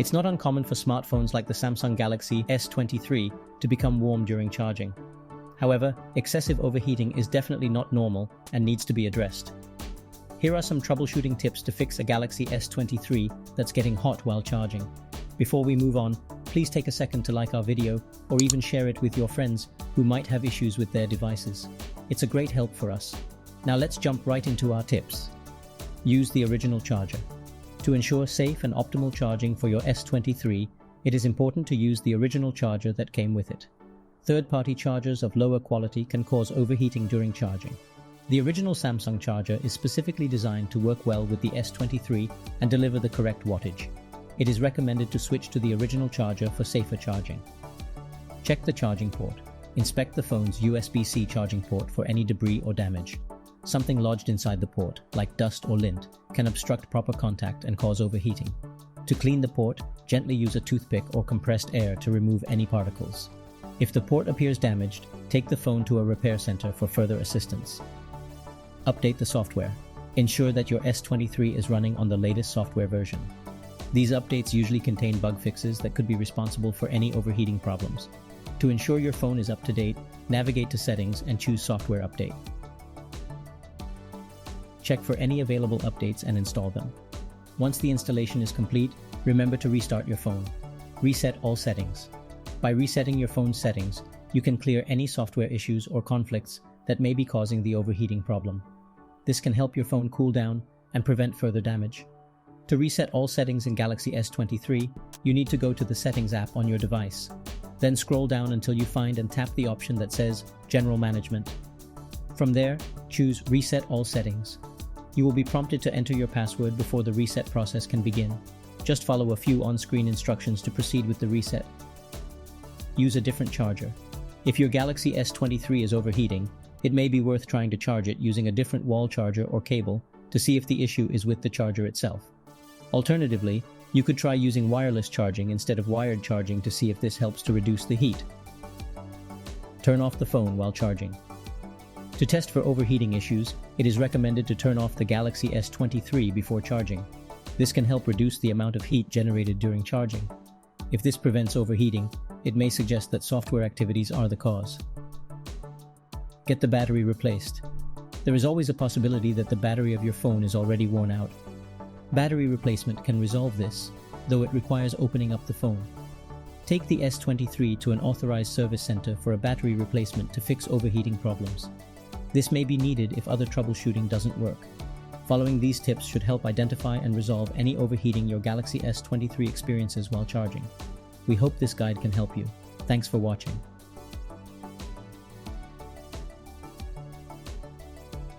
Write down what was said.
It's not uncommon for smartphones like the Samsung Galaxy S23 to become warm during charging. However, excessive overheating is definitely not normal and needs to be addressed. Here are some troubleshooting tips to fix a Galaxy S23 that's getting hot while charging. Before we move on, please take a second to like our video or even share it with your friends who might have issues with their devices. It's a great help for us. Now let's jump right into our tips. Use the original charger. To ensure safe and optimal charging for your S23, it is important to use the original charger that came with it. Third-party chargers of lower quality can cause overheating during charging. The original Samsung charger is specifically designed to work well with the S23 and deliver the correct wattage. It is recommended to switch to the original charger for safer charging. Check the charging port. Inspect the phone's USB-C charging port for any debris or damage. Something lodged inside the port, like dust or lint, can obstruct proper contact and cause overheating. To clean the port, gently use a toothpick or compressed air to remove any particles. If the port appears damaged, take the phone to a repair center for further assistance. Update the software. Ensure that your S23 is running on the latest software version. These updates usually contain bug fixes that could be responsible for any overheating problems. To ensure your phone is up to date, navigate to Settings and choose Software Update. Check for any available updates and install them. Once the installation is complete, remember to restart your phone. Reset all settings. By resetting your phone's settings, you can clear any software issues or conflicts that may be causing the overheating problem. This can help your phone cool down and prevent further damage. To reset all settings in Galaxy S23, you need to go to the Settings app on your device. Then scroll down until you find and tap the option that says General Management. From there, choose Reset All Settings. You will be prompted to enter your password before the reset process can begin. Just follow a few on-screen instructions to proceed with the reset. Use a different charger. If your Galaxy S23 is overheating, it may be worth trying to charge it using a different wall charger or cable to see if the issue is with the charger itself. Alternatively, you could try using wireless charging instead of wired charging to see if this helps to reduce the heat. Turn off the phone while charging. To test for overheating issues, it is recommended to turn off the Galaxy S23 before charging. This can help reduce the amount of heat generated during charging. If this prevents overheating, it may suggest that software activities are the cause. Get the battery replaced. There is always a possibility that the battery of your phone is already worn out. Battery replacement can resolve this, though it requires opening up the phone. Take the S23 to an authorized service center for a battery replacement to fix overheating problems. This may be needed if other troubleshooting doesn't work. Following these tips should help identify and resolve any overheating your Galaxy S23 experiences while charging. We hope this guide can help you. Thanks for watching.